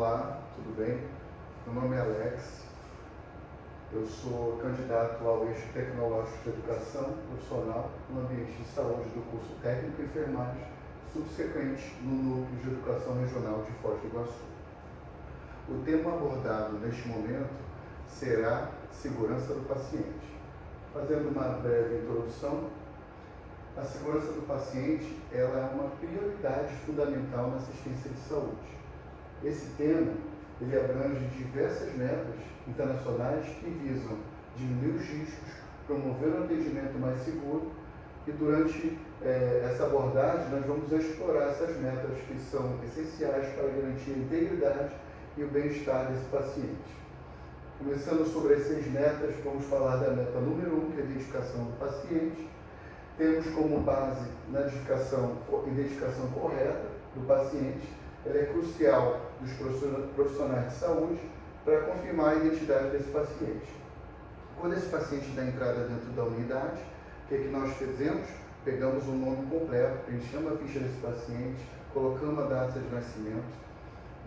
Olá, tudo bem? Meu nome é Alex, eu sou candidato ao eixo tecnológico de educação profissional no ambiente de saúde do curso técnico em enfermagem, subsequente no núcleo de educação regional de Foz do Iguaçu. O tema abordado neste momento será segurança do paciente. Fazendo uma breve introdução, a segurança do paciente ela é uma prioridade fundamental na assistência de saúde. Esse tema ele abrange diversas metas internacionais que visam diminuir os riscos, promover um atendimento mais seguro e durante essa abordagem nós vamos explorar essas metas que são essenciais para garantir a integridade e o bem-estar desse paciente. Começando sobre as 6 metas, vamos falar da meta número 1, que é a identificação do paciente. Temos como base na identificação correta do paciente. Ela é crucial dos profissionais de saúde para confirmar a identidade desse paciente. Quando esse paciente dá entrada dentro da unidade, o que é que nós fizemos? Pegamos o nome completo, preenchemos a ficha desse paciente, colocamos a data de nascimento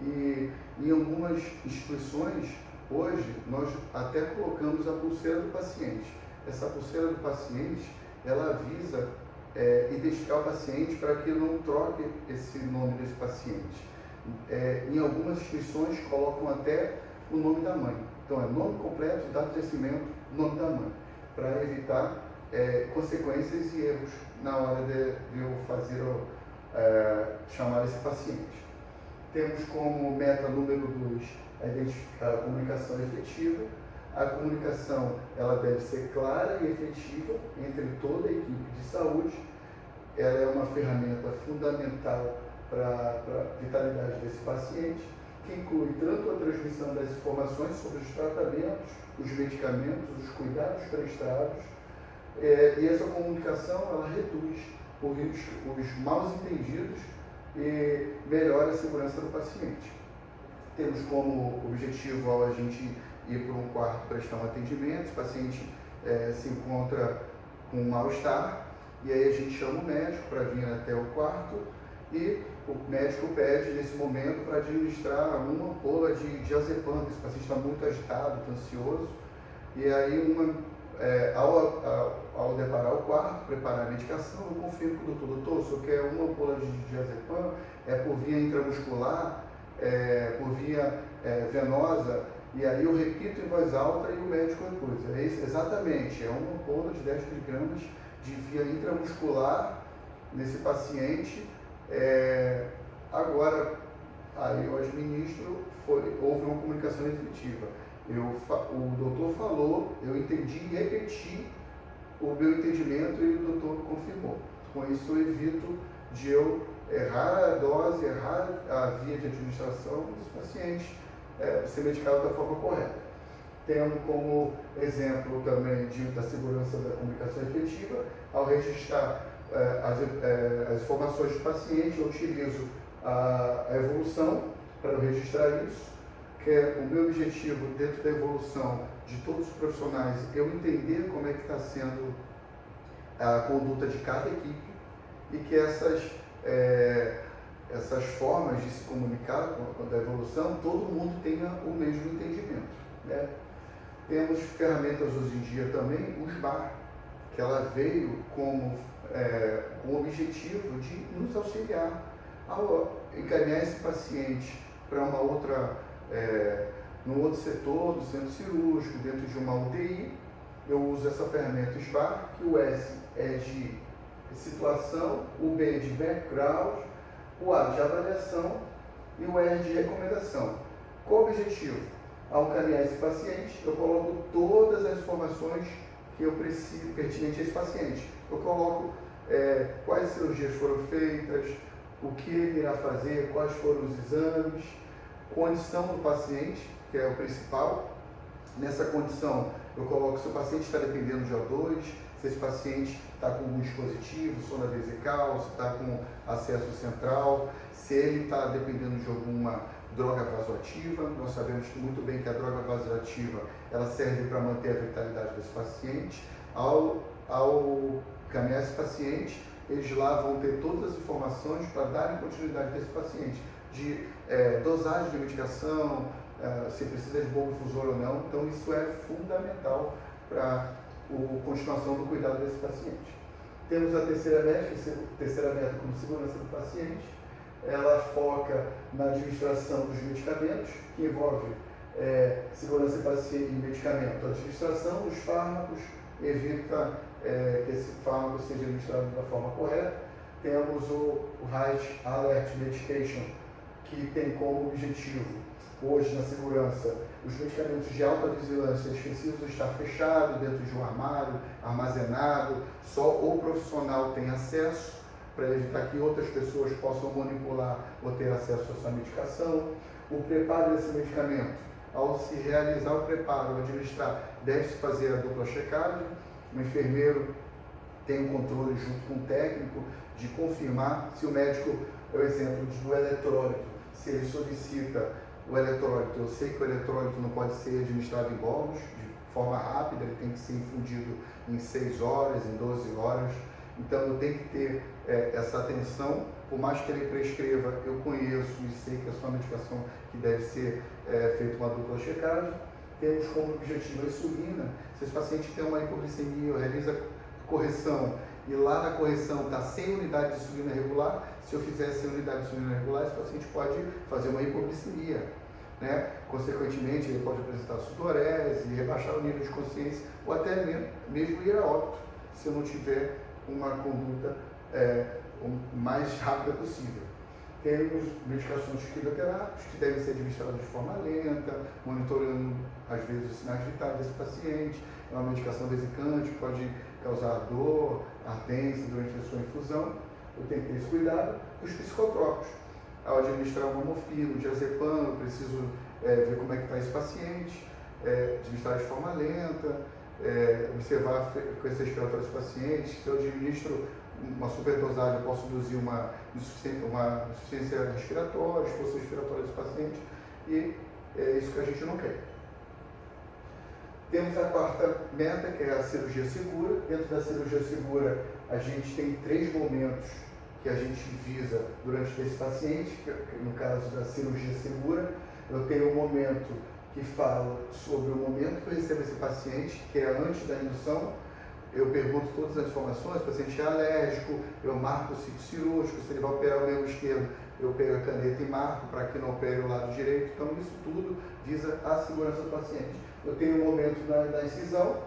e em algumas instituições, hoje, nós até colocamos a pulseira do paciente. Essa pulseira do paciente, ela visa identificar o paciente para que não troque esse nome desse paciente. Em algumas instituições colocam até o nome da mãe. Então é nome completo, data de nascimento, nome da mãe, para evitar consequências e erros na hora de eu fazer chamar esse paciente. Temos como meta número 2 a comunicação efetiva. A comunicação ela deve ser clara e efetiva entre toda a equipe de saúde. Ela é uma ferramenta fundamental para a vitalidade desse paciente, que inclui tanto a transmissão das informações sobre os tratamentos, os medicamentos, os cuidados prestados, e essa comunicação ela reduz os mal entendidos e melhora a segurança do paciente. Temos como objetivo ao a gente ir para um quarto prestar um atendimento, o paciente se encontra com um mal-estar, e aí a gente chama o médico para vir até o quarto e o médico pede nesse momento para administrar uma ampola de diazepam. Esse paciente está muito agitado, está ansioso, e aí ao deparar o quarto, preparar a medicação, eu confirmo com o doutor, o senhor quer uma ampola de diazepam, por via intramuscular, por via venosa, e aí eu repito em voz alta e o médico recusa. Exatamente, é uma ampola de 10 miligramas de via intramuscular nesse paciente. Agora, aí eu administro, houve uma comunicação efetiva. O doutor falou, eu entendi e repeti o meu entendimento e o doutor confirmou. Com isso eu evito de eu errar a dose, errar a via de administração dos pacientes, ser medicado da forma correta. Tendo como exemplo também da segurança da comunicação efetiva, ao registrar as informações do paciente, eu utilizo a evolução para eu registrar isso, que é o meu objetivo dentro da evolução de todos os profissionais, eu entender como é que está sendo a conduta de cada equipe e que essas formas de se comunicar com a evolução, todo mundo tenha o mesmo entendimento, né? Temos ferramentas hoje em dia também, o SBAR, que ela veio com o objetivo de nos auxiliar ao encaminhar esse paciente para uma outra, no outro setor do centro cirúrgico, dentro de uma UTI. Eu uso essa ferramenta SBAR, que o S é de situação, o B é de background, o A de avaliação e o R de recomendação. Qual o objetivo? Ao encaminhar esse paciente, eu coloco todas as informações que eu preciso pertinente a esse paciente. Eu coloco quais cirurgias foram feitas, o que ele irá fazer, quais foram os exames, condição do paciente, que é o principal. Nessa condição, eu coloco se o paciente está dependendo de O2, se esse paciente está com algum dispositivo, sonda vesical, se está com acesso central, se ele está dependendo de alguma droga vasoativa. Nós sabemos muito bem que a droga vasoativa ela serve para manter a vitalidade desse paciente. Ao caminhar esse paciente, eles lá vão ter todas as informações para darem continuidade desse paciente, de dosagem de medicação, se precisa de bom difusor ou não. Então, isso é fundamental para a continuação do cuidado desse paciente. Temos a terceira meta como segurança do paciente. Ela foca na administração dos medicamentos, que envolve segurança de medicamento, administração dos fármacos, evita que esse fármaco seja administrado da forma correta. Temos o High Alert Medication, que tem como objetivo, hoje na segurança, os medicamentos de alta vigilância precisam estar fechados dentro de um armário, armazenado, só o profissional tem acesso, para evitar que outras pessoas possam manipular ou ter acesso à sua medicação. O preparo desse medicamento, ao se realizar o preparo, administrar, deve-se fazer a dupla checagem. O enfermeiro tem um controle junto com o técnico de confirmar se o médico, é o exemplo do eletrólito, se ele solicita o eletrólito, eu sei que o eletrólito não pode ser administrado em bolos, de forma rápida, ele tem que ser infundido em 6 horas, em 12 horas, então eu tenho que ter essa atenção, por mais que ele prescreva, eu conheço e sei que é só a medicação que deve ser feita uma dupla checagem. Temos como objetivo a insulina. Se esse paciente tem uma hipoglicemia, realiza correção e lá na correção está sem unidade de insulina regular, se eu fizer sem unidade de insulina regular, esse paciente pode fazer uma hipoglicemia, né? Consequentemente, ele pode apresentar sudorese, rebaixar o nível de consciência ou até mesmo ir a óbito, se eu não tiver uma conduta o mais rápida possível. Temos medicações quimioterápicas que devem ser administradas de forma lenta, monitorando às vezes os sinais vitais desse paciente. É uma medicação vesicante, pode causar dor, ardência durante a sua infusão. Eu tenho que ter esse cuidado. Os psicotrópicos, ao administrar uma morfina, um diazepam, eu preciso ver como é que está esse paciente, administrar de forma lenta, observar a frequência respiratória dos pacientes. Se eu administro uma superdosagem, eu posso induzir uma insuficiência respiratória, esforço respiratório dos pacientes, e é isso que a gente não quer. Temos a quarta meta, que é a cirurgia segura. Dentro da cirurgia segura, a gente tem 3 momentos que a gente visa durante esse paciente, no caso da cirurgia segura. Eu tenho um momento que fala sobre o momento que eu recebo esse paciente, que é antes da indução. Eu pergunto todas as informações, o paciente é alérgico, eu marco o sítio cirúrgico, se ele vai operar o membro esquerdo, eu pego a caneta e marco para que não opere o lado direito. Então, isso tudo visa a segurança do paciente. Eu tenho um momento na incisão,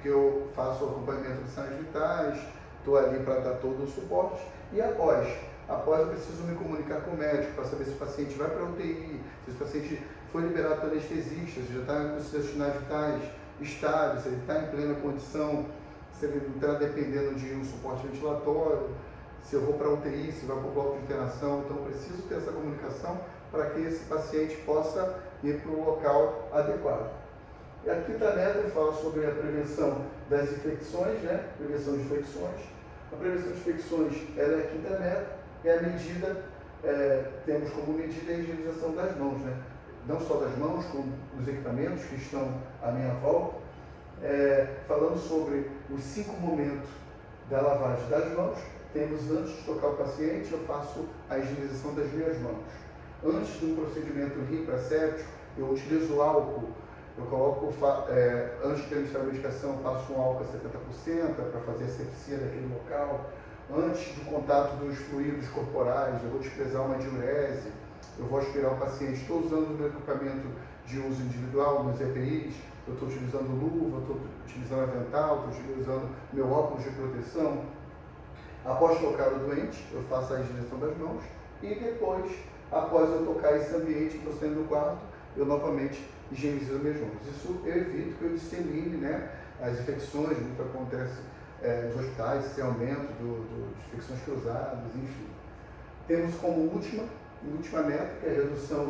que eu faço o acompanhamento de sinais vitais, estou ali para dar todo o suporte. E após eu preciso me comunicar com o médico para saber se o paciente vai para a UTI, se esse paciente foi liberado pelo anestesista, se já está com os seus sinais vitais estáveis, se ele está em plena condição, se ele não está dependendo de um suporte ventilatório, se eu vou para a UTI, se vai para o bloco de internação. Então, eu preciso ter essa comunicação para que esse paciente possa ir para o local adequado. E a quinta meta fala sobre a prevenção das infecções, né? Prevenção de infecções. A prevenção de infecções, ela é a quinta meta, é a medida, temos como medida a higienização das mãos, né? Não só das mãos, como os equipamentos que estão à minha volta. Falando sobre os 5 momentos da lavagem das mãos, temos antes de tocar o paciente, eu faço a higienização das minhas mãos. Antes do procedimento limpo asséptico, eu utilizo álcool. Eu coloco, antes de administrar a medicação, eu passo um álcool a 70% para fazer a asepsia daquele local. Antes do contato dos fluidos corporais, eu vou desprezar uma diurese, eu vou aspirar o paciente. Estou usando o meu equipamento de uso individual, meus EPIs, eu estou utilizando luva, eu estou utilizando avental, estou utilizando meu óculos de proteção. Após tocar o doente, eu faço a higienização das mãos e depois, após eu tocar esse ambiente, estou saindo do quarto, eu novamente higienizo as minhas mãos. Isso eu evito que eu dissemine, né, as infecções, muito acontece nos hospitais, esse aumento de infecções cruzadas, enfim. Temos como última meta, que é a redução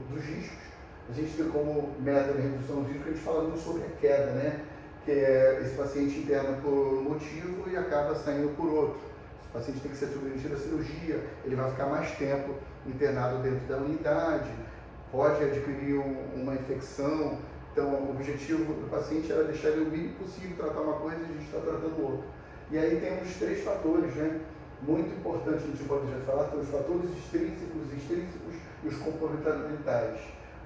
dos riscos. A gente tem como meta de redução dos riscos, a gente fala muito sobre a queda, né, que é esse paciente interna por um motivo e acaba saindo por outro. Esse paciente tem que ser submetido à cirurgia, ele vai ficar mais tempo internado dentro da unidade, pode adquirir uma infecção. Então, o objetivo do paciente era deixar ele o mínimo possível, tratar uma coisa e a gente está tratando outra. E aí temos 3 fatores, né? muito importante, a gente pode já falar, tem os fatores extrínsecos e os comportamentais.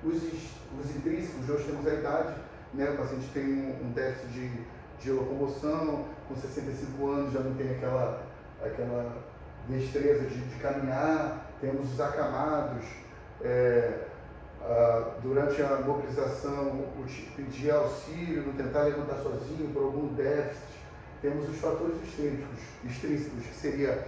Os intrínsecos, hoje temos a idade, né? O paciente tem um déficit de locomoção, com 65 anos já não tem aquela destreza de caminhar, temos os acamados, durante a mobilização, pedir auxílio, não tentar levantar sozinho por algum déficit. Temos os fatores extrínsecos, que seria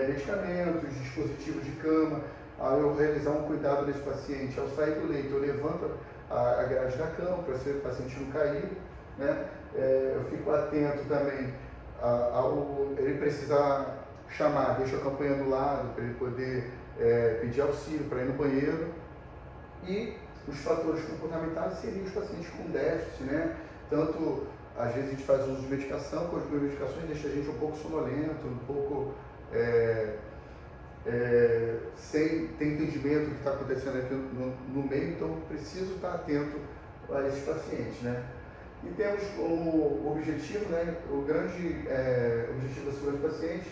medicamentos, dispositivos de cama. Ao eu realizar um cuidado nesse paciente, ao sair do leito, eu levanto a grade da cama para o paciente não cair, né? Eu fico atento também ao ele precisar chamar, deixo a campanha do lado para ele poder pedir auxílio para ir no banheiro. E os fatores comportamentais seriam os pacientes com déficit, né? Tanto, às vezes, a gente faz uso de medicação, com as medicações deixa a gente um pouco sonolento, um pouco sem ter entendimento do que está acontecendo aqui no meio, então preciso estar atento a esses pacientes, né? E temos o objetivo, né? O grande objetivo da segurança do paciente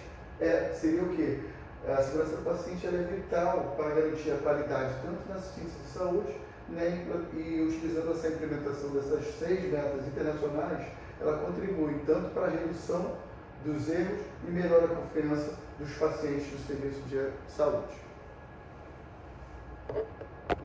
seria o quê? A segurança do paciente ela é vital para garantir a qualidade tanto na assistência de saúde, né, e utilizando essa implementação dessas 6 metas internacionais, ela contribui tanto para a redução dos erros e melhora a confiança dos pacientes do serviço de saúde.